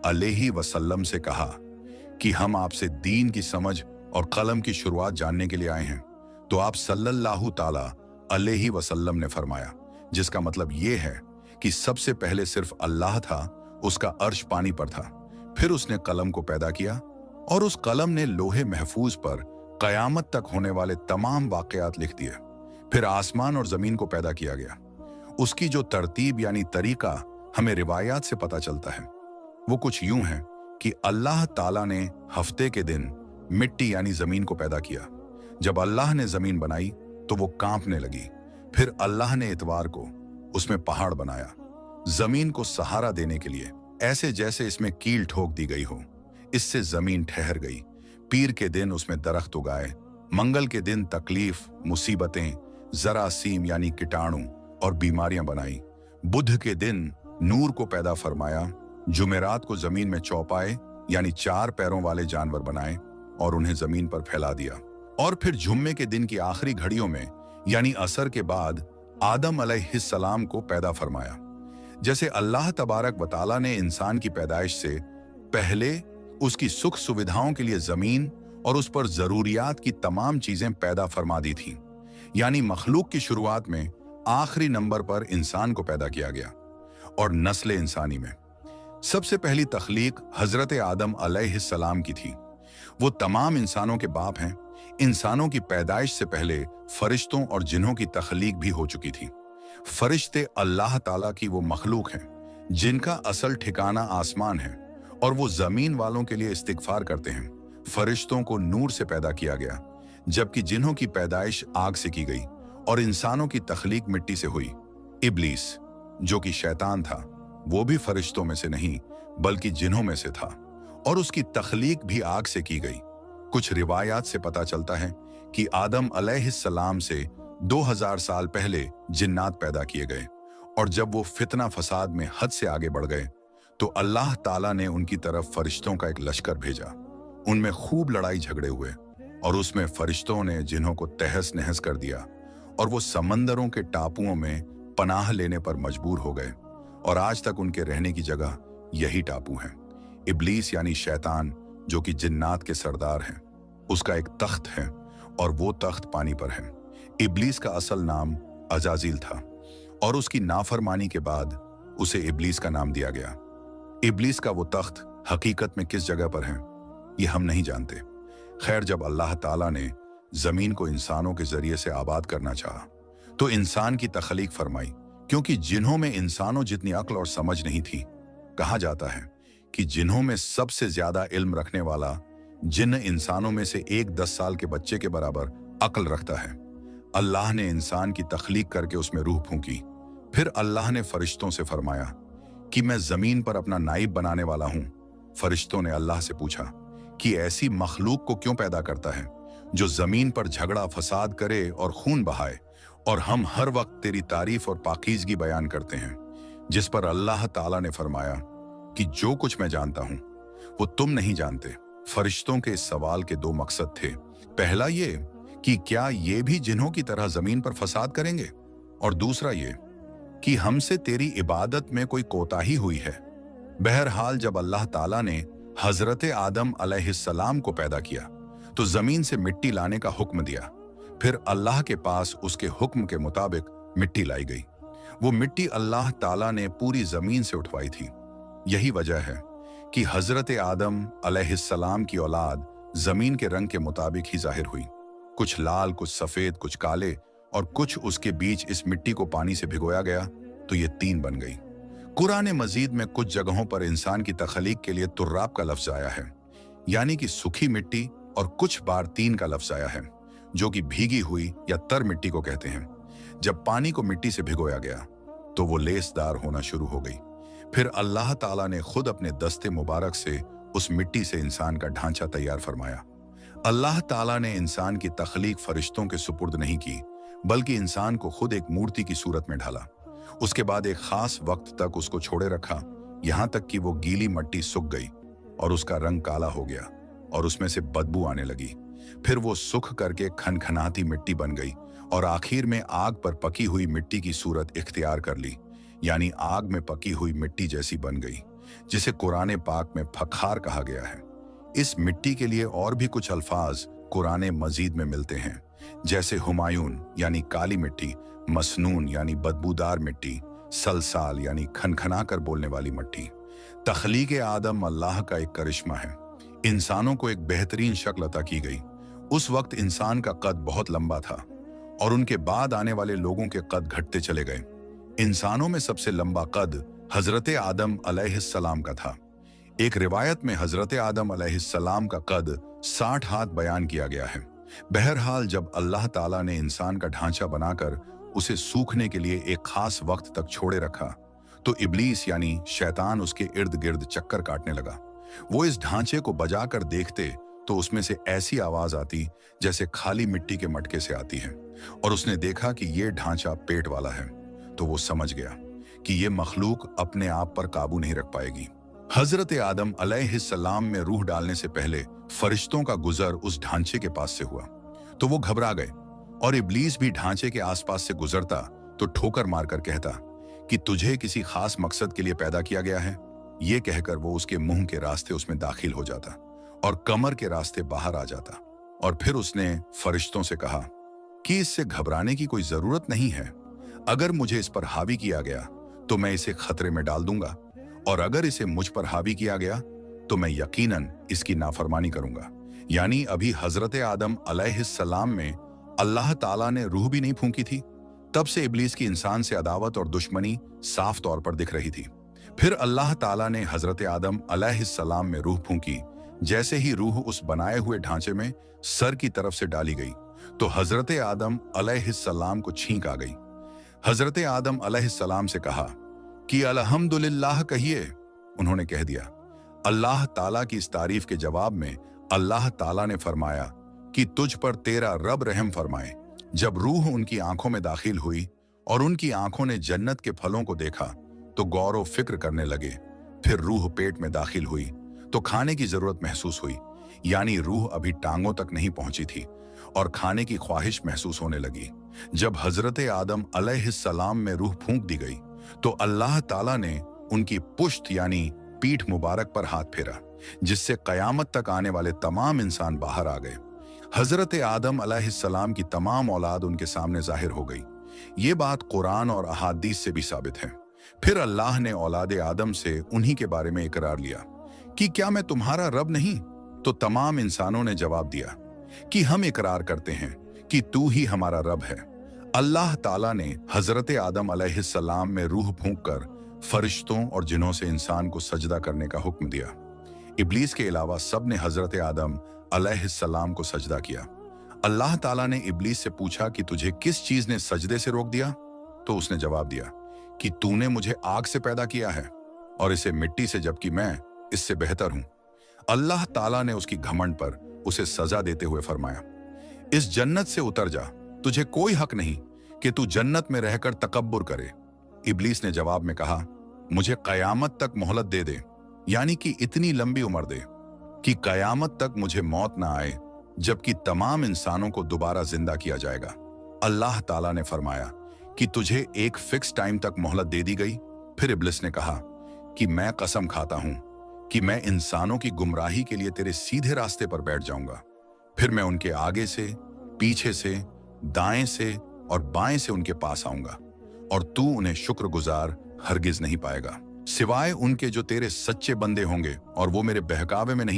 अलैहि वसल्लम से कहा कि हम आपसे दीन की समझ और कलम की शुरुआत जानने के लिए आए हैं, तो आप सल्लल्लाहु ताला अलैहि वसल्लम ने फरमाया, जिसका मतलब ये है कि सबसे पहले सिर्फ अल्लाह था, उसका अर्श पानी पर था, फिर उसने कलम को पैदा किया और उस कलम ने लोहे महफूज पर कयामत तक होने वाले तमाम वाकयात लिख दिए। फिर आसमान और जमीन को पैदा किया गया। उसकी जो तरतीब यानी तरीका हमें रिवायात से पता चलता है वो कुछ यूं है कि अल्लाह ताला ने हफ्ते के दिन मिट्टी यानी जमीन को पैदा किया। जब अल्लाह ने जमीन बनाई तो वो कांपने लगी। फिर अल्लाह ने इतवार को उसमें पहाड़ बनाया, जमीन को सहारा देने के लिए, ऐसे जैसे इसमें कील ठोक दी गई हो। इससे जमीन ठहर गई। पीर के दिन उसमें दरख्त उगाए, मंगल के दिन तकलीफ, मुसीबतें, जरासीम यानी कीटाणु और बीमारियां बनाई। बुध के दिन नूर को पैदा फरमाया। जुमेरात को जमीन में चौपाए यानी 4 पैरों वाले जानवर बनाए और उन्हें जमीन पर फैला दिया। और फिर जुम्मे के दिन की आखिरी घड़ियों में यानी असर के बाद आदम अलैहिस्सलाम को पैदा फरमाया। जैसे अल्लाह तबारक व तआला ने इंसान की पैदाइश से पहले उसकी सुख सुविधाओं के लिए जमीन और उस पर जरूरियात की तमाम चीजें पैदा फरमा दी थीं, यानी मखलूक की शुरुआत में आखिरी नंबर पर इंसान को पैदा किया गया। और नस्ल इंसानी में सबसे पहली तख्लीक हजरत आदम अलैहिस्सलाम की थी। वो तमाम इंसानों के बाप हैं। इंसानों की पैदाइश से पहले फरिश्तों और जिन्हों की तख्लीक भी हो चुकी थी। फरिश्ते अल्लाह ताला की वो मखलूक हैं जिनका असल ठिकाना आसमान है और वो जमीन वालों के लिए इस्तिगफार करते हैं। फरिश्तों को नूर से पैदा किया गया, जबकि जिन्हों की पैदाइश आग से की गई और इंसानों की तख्लीक मिट्टी से हुई। इब्लीस जो कि शैतान था, वो भी फरिश्तों में से नहीं बल्कि जिन्हों में से था और उसकी तख्लीक भी आग से की गई। कुछ रिवायात से पता चलता है कि आदम अलैहिस्सलाम से 2000 साल पहले जिन्नात पैदा किए गए और जब वो फितना फसाद में हद से आगे बढ़ गए तो अल्लाह ताला ने उनकी तरफ फरिश्तों का एक लश्कर भेजा। उनमें खूब लड़ाई झगड़े हुए और उसमें फरिश्तों ने जिन्हों को तहस नहस कर दिया और वो समंदरों के टापुओं में पनाह लेने पर मजबूर हो गए और आज तक उनके रहने की जगह यही टापू हैं। इब्लीस यानी शैतान जो कि जिन्नात के सरदार हैं, उसका एक तख्त है और वो तख्त पानी पर है। इब्लीस का असल नाम अजाजिल था और उसकी नाफरमानी के बाद उसे इब्लीस का नाम दिया गया। इब्लीस का वो तख्त हकीकत में किस जगह पर है ये हम नहीं जानते। खैर, जब अल्लाह ताला ने जमीन को इंसानों के जरिए से आबाद करना चाहा तो इंसान की तख्लीक फरमाई, क्योंकि जिन्हों में इंसानों जितनी अक्ल और समझ नहीं थी। कहा जाता है कि जिन्हों में सबसे ज्यादा इल्म रखने वाला जिन्न इंसानों में से एक 10 साल के बच्चे के बराबर अक्ल रखता है। अल्लाह ने इंसान की तख्लीक करके उसमें रूह फूंकी। फिर अल्लाह ने फरिश्तों से फरमाया कि मैं जमीन पर अपना नाइब बनाने वाला हूं। फरिश्तों ने अल्लाह से पूछा कि ऐसी मखलूक को क्यों पैदा करता है जो जमीन पर झगड़ा फसाद करे और खून बहाए, और हम हर वक्त तेरी तारीफ और पाकीज़गी बयान करते हैं। जिस पर अल्लाह ताला ने फरमाया कि जो कुछ मैं जानता हूं वो तुम नहीं जानते। फरिश्तों के इस सवाल के 2 मकसद थे। पहला ये कि क्या ये भी जिन्हों की तरह जमीन पर फसाद करेंगे, और दूसरा ये कि हमसे तेरी इबादत में कोई कोताही हुई है। बहरहाल जब अल्लाह ताला ने हजरत आदम अलैहिस्सलाम को पैदा किया तो जमीन से मिट्टी लाने का हुक्म दिया। फिर अल्लाह के पास उसके हुक्म के मुताबिक मिट्टी लाई गई। वो मिट्टी अल्लाह ताला ने पूरी जमीन से उठवाई थी। यही वजह है कि हजरत आदम अलैहिस्सलाम की औलाद जमीन के रंग के मुताबिक ही जाहिर हुई। कुछ लाल, कुछ सफेद, कुछ काले और कुछ उसके बीच इस मिट्टी को पानी से भिगोया गया तो ये 3 बन गई। कुरान मजीद में कुछ जगहों पर इंसान की तख्लीक के लिए तुर्राब का लफ्ज आया है, यानी कि सूखी मिट्टी, और कुछ बार 3 का लफ्ज आया है जो कि भीगी हुई या तर मिट्टी को कहते हैं। जब पानी को मिट्टी से भिगोया गया तो वो लेसदार होना शुरू हो गई। फिर अल्लाह ताला ने खुद अपने दस्ते मुबारक से उस मिट्टी से इंसान का ढांचा तैयार फरमाया। अल्लाह ताला ने इंसान की तख्लीक फरिश्तों के सुपुर्द नहीं की, बल्कि इंसान को खुद एक मूर्ति की सूरत में ढाला। उसके बाद एक खास वक्त तक उसको छोड़े रखा, यहां तक कि वो गीली मिट्टी सूख गई और उसका रंग काला हो गया और उसमें से बदबू आने लगी। फिर वो सूख करके खनखनाती मिट्टी बन गई और आखिर में आग पर पकी हुई मिट्टी की सूरत इख्तियार कर ली, यानी आग में पकी हुई मिट्टी जैसी बन गई। जिसे कुरान पाक में फखार कहा गया है। इस मिट्टी के लिए और भी कुछ अल्फाज कुरान मजीद में मिलते हैं, जैसे हुमायून यानी काली मिट्टी, मसनून यानी बदबूदार मिट्टी, सलसाल यानी खनखना कर बोलने वाली मिट्टी। तख्लीक आदम अल्लाह का एक करिश्मा है। इंसानों को एक बेहतरीन शक्ल अता की गई। उस वक्त इंसान का कद बहुत लंबा था और उनके बाद आने वाले लोगों के कद घटते चले गए। इंसानों में सबसे लंबा कद हजरत आदम अलैहिस्सलाम का था। एक रिवायत में हजरत आदम अलैहिस्सलाम का कद 60 हाथ बयान किया गया है। बहरहाल जब अल्लाह ताला ने इंसान का ढांचा बनाकर उसे सूखने के लिए एक खास वक्त तक छोड़े रखा, तो इब्लीस यानी शैतान उसके इर्द गिर्द चक्कर काटने लगा। वो इस ढांचे को बजाकर देखते तो उसमें से ऐसी आवाज आती जैसे खाली मिट्टी के मटके से आती है, और उसने देखा कि ये ढांचा पेट वाला है, तो वो समझ गया कि ये मखलूक अपने आप पर काबू नहीं रख पाएगी। हजरत आदम अलैहिस्सलाम में रूह डालने से पहले फरिश्तों का गुजर उस ढांचे के पास से हुआ, तो वो घबरा गए, और इब्लीस भी ढांचे के आसपास से गुजरता तो ठोकर मारकर कहता कि तुझे किसी खास मकसद के लिए पैदा किया गया है। ये कहकर वो उसके मुंह के रास्ते उसमें दाखिल हो जाता और कमर के रास्ते बाहर आ जाता। और फिर उसने फरिश्तों से कहा कि इससे घबराने की कोई जरूरत नहीं है। अगर मुझे इस पर हावी किया गया तो मैं इसे खतरे में डाल दूंगा, और अगर इसे मुझ पर हावी किया गया तो मैं यकीनन इसकी नाफरमानी करूंगा। यानी अभी हजरत आदम अलैहिस्सलाम में अल्लाह ताला ने रूह भी नहीं फूंकी थी। तब से इब्लीस की इंसान से अदावत और दुश्मनी साफ तौर पर दिख रही थी। फिर अल्लाह ताला ने हजरत आदम अलैहिस्सलाम में रूह फूंकी। जैसे ही रूह उस बनाए हुए ढांचे में सर की तरफ से डाली गई तो हजरत आदम अलैहिस्सलाम को छींक आ गई। हजरत आदम अलैहिस्सलाम से कहा कि अल्हम्दुलिल्लाह कहिए। उन्होंने कह दिया। अल्लाह ताला की इस तारीफ के जवाब में अल्लाह ताला ने फरमाया कि तुझ पर तेरा रब रहम फरमाए। जब रूह उनकी आंखों में दाखिल हुई और उनकी आंखों ने जन्नत के फलों को देखा तो गौर व फिक्र करने लगे। फिर रूह पेट में दाखिल हुई तो खाने की जरूरत महसूस हुई, यानी रूह अभी टांगों तक नहीं पहुंची थी और खाने की ख्वाहिश महसूस होने लगी। जब हजरत आदम अलैहिस्सलाम में रूह फूंक दी गई तो अल्लाह ताला ने उनकी पुश्त यानी पीठ मुबारक पर हाथ फेरा, जिससे कयामत तक आने वाले तमाम इंसान बाहर आ गए। हजरत आदम अलैहिस्सलाम की तमाम औलाद उनके सामने जाहिर हो गई। ये बात कुरान और अहादीस से भी साबित है। फिर अल्लाह ने औलाद आदम से उन्हीं के बारे में इकरार लिया कि क्या मैं तुम्हारा रब नहीं? तो तमाम इंसानों ने जवाब दिया कि हम इकरार करते हैं कि तू ही हमारा रब है। अल्लाह ताला ने हजरत आदम अलैहिस्सलाम में रूह फूंककर फरिश्तों और जिन्हों से इंसान को सजदा करने का हुक्म दिया। इब्लीस के अलावा सब ने हजरत आदम अलैहिस्सलाम को सजदा किया। अल्लाह ताला ने इब्लीस से पूछा कि तुझे किस चीज ने सजदे से रोक दिया? तो उसने जवाब दिया कि तूने मुझे आग से पैदा किया है और इसे मिट्टी से, जबकि मैं इससे बेहतर हूं। अल्लाह ताला ने उसकी घमंड पर उसे सजा देते हुए फरमाया, इस जन्नत से उतर जा, तुझे कोई हक नहीं कि तू जन्नत में रहकर तकब्बुर करे। इब्लीस ने जवाब में कहा, मुझे कयामत तक मोहलत दे दे, यानी कि इतनी लंबी उम्र दे कि कयामत तक मुझे मौत ना आए, जबकि तमाम इंसानों को दोबारा जिंदा किया जाएगा। अल्लाह ताला ने फरमाया कि तुझे एक फिक्स टाइम तक मोहलत दे दी गई। फिर इब्लिस ने कहा कि मैं कसम खाता हूं कि मैं इंसानों की गुमराही के लिए तेरे सीधे रास्ते पर बैठ जाऊंगा। फिर मैं उनके आगे से, पीछे से, दाएं से और बाएं से उनके पास आऊंगा, और तू उन्हें शुक्रगुजार हरगिज नहीं पाएगा, सिवाय उनके जो तेरे सच्चे बंदे होंगे और वो मेरे बहकावे में नहीं